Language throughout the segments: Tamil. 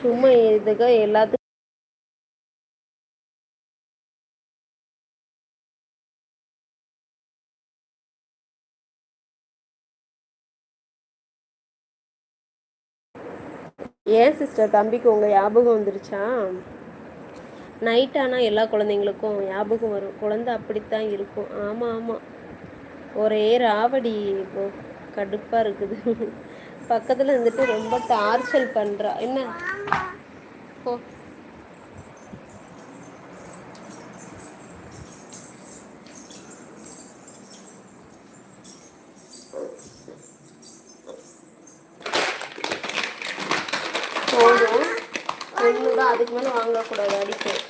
சும்மா இதுக்கு எல்லாத்துக்கும் ஏன் சிஸ்டர் தம்பிக்கு உங்கள் ஞாபகம் வந்துருச்சா? நைட் ஆனால் எல்லா குழந்தைங்களுக்கும் ஞாபகம் வரும். குழந்தை அப்படித்தான் இருக்கும். ஆமாம் ஆமாம், ஒரே ராவடி. இப்போ கடுப்பாக இருக்குது. பக்கத்தில் இருந்துட்டு ரொம்ப டார்ச்சல் பண்ணுறா. என்ன போ. போதும் ஒன்று, அதுக்கு மேலே வாங்கக்கூடாது, அடிக்கும்.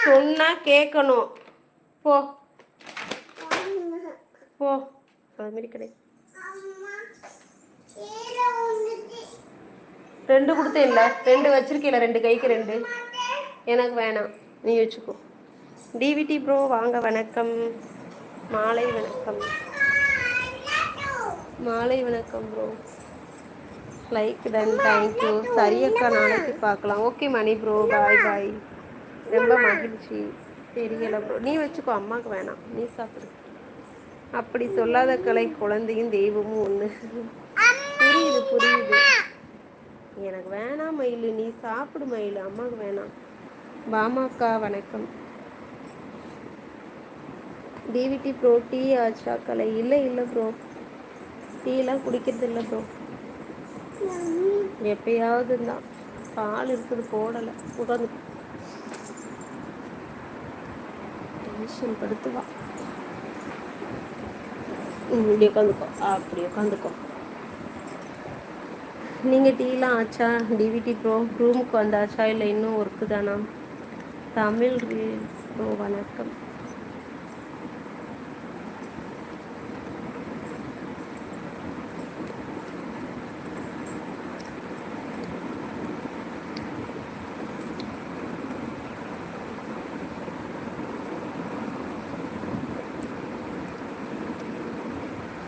சொன்னால் கேட்கணும். போ போ, அதுமாரி கிடையாது. 2 கொடுத்தேன் இல்லை, 2 வச்சிருக்கீல, 2 கைக்கு 2. எனக்கு வேணாம், நீ வச்சுக்கோ. டிவிடி ப்ரோ வாங்க, வணக்கம். மாலை வணக்கம். மாலை வணக்கம் ப்ரோ. Like done, thank you. சரி அக்கா, நாளைக்கு பார்க்கலாம். ஓகே மணி ப்ரோ, பாய் பாய். ரொம்ப மகிழ்ச்சி. தெரியல ப்ரோ, நீ வச்சுக்கோ, அம்மாவுக்கு வேணாம், நீ சாப்பிடு. அப்படி சொல்லாத கலை, குழந்தையும் தெய்வமும் ஒன்று. புரியுது புரியுது. எனக்கு வேணாம் மயில், நீ சாப்பிடு மயில், அம்மாவுக்கு வேணாம். பாமாக்கா வணக்கம். டிவிடி ப்ரோ டீ ஆச்சா கலை? இல்லை இல்லை ப்ரோ, டீலாம் குடிக்கிறது இல்லை ப்ரோ, எப்பயாவது தான். பால் இருக்குது, போடலை. உட்காந்து டென்ஷன் படுத்துவா. இப்படி உட்காந்துக்கோ, அப்படி உட்காந்துக்கோ. நீங்கள் டீலாம் ஆச்சா? டிவிடி ப்ரோ ரூமுக்கு வந்தாச்சா, இல்லை இன்னும் ஒர்க்கு தானா? தமிழ் ரீல்ஸ் ப்ரோ வணக்கம்.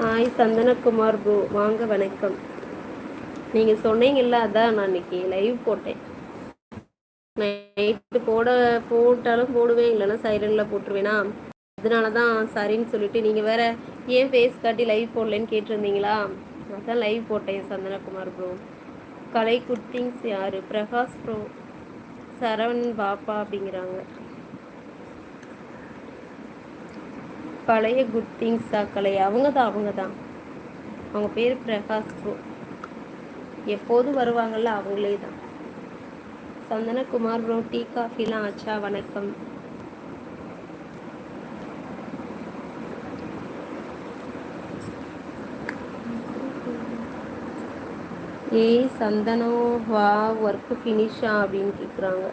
ஹாய் சந்தனகுமார் ப்ரோ வாங்க, வணக்கம். நீங்கள் சொன்னீங்கல்ல, அதான் நான் இன்னைக்கு லைவ் போட்டேன். நைட்டு போட்டாலும் போடுவேன், இல்லைன்னா சைலண்டில் போட்டுருவேனா, அதனால தான் சரின்னு சொல்லிட்டு. நீங்கள் வேற ஏன் ஃபேஸ் காட்டி லைவ் போடலன்னு கேட்டிருந்தீங்களா, அதான் லைவ் போட்டேன். சந்தனகுமார் ப்ரோ. கலை குட்டிங்ஸ் யார்? பிரகாஷ் ப்ரோ, சரவணன் பாப்பா அப்படிங்கிறாங்க. பழைய குட் திங்ஸா கலை? அவங்க தான் அவங்க பேர் பிரகாஷ் ப்ரோ. எப்போதும் வருவாங்கள்ல, அவங்களே தான். சந்தனகுமார் ப்ரோ டீ காஃபிலாம் ஆச்சா? வணக்கம். ஏய் சந்தனோ வா, ஒர்க்கு ஃபினிஷா அப்படின்னு கேட்குறாங்க.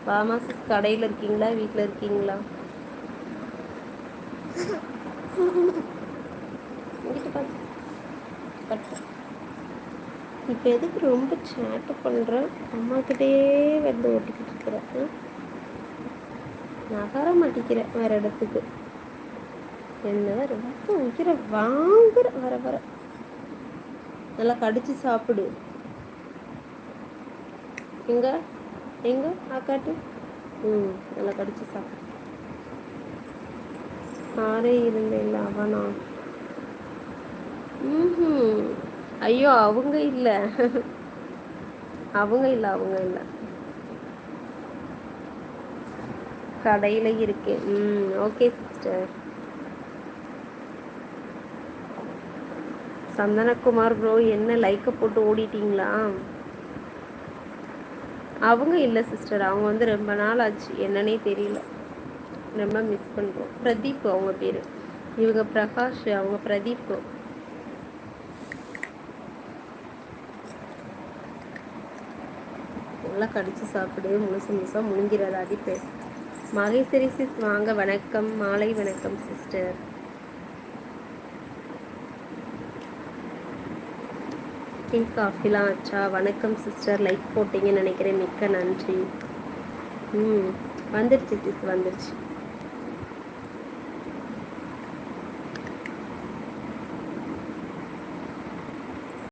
வாமா சிஸ், கடையில் இருக்கீங்களா வீட்டில் இருக்கீங்களா? இப்போ எதுக்கு ரொம்ப சேட்டை பண்ணுறேன்? அம்மாக்கிட்டே வந்து ஓட்டிக்கிட்டு இருக்கிறேன். நகர மாட்டிக்கிறேன் வேற இடத்துக்கு. என்ன ரொம்ப உயிரை வாங்குற. வர வர நல்லா கடிச்சு சாப்பிடு. எங்க எங்க ஆக்காட்டு. நல்லா கடிச்சு சாப்பிடு. ஆரே இருந்தேன் அவனா? ஐயோ, அவங்க இல்லை அவங்க இல்லை அவங்க இல்லை, கடையில் இருக்கேன். Okay sister. சந்தனகுமார் ப்ரோ என்ன லைக்கை போட்டு ஓடிட்டீங்களா? அவங்க இல்லை சிஸ்டர், அவங்க வந்து ரொம்ப நாள் ஆச்சு, என்னன்னே தெரியல, ரொம்ப மிஸ் பண்ணுறோம். பிரதீப் அவங்க பேர், இவங்க பிரகாஷ், அவங்க பிரதீப். நல்லா கடிச்சு சாப்பிடு, முழுசாக முழுங்கிறத அடிப்பேன். மகேஸ்வரி சிஸ் வாங்க, வணக்கம். மாலை வணக்கம் சிஸ்டர். டீ காஃபிலாம் ஆச்சா? வணக்கம் சிஸ்டர், லைக் போட்டிங்கன்னு நினைக்கிறேன், மிக்க நன்றி. வந்துருச்சு சிஸ், வந்துருச்சு.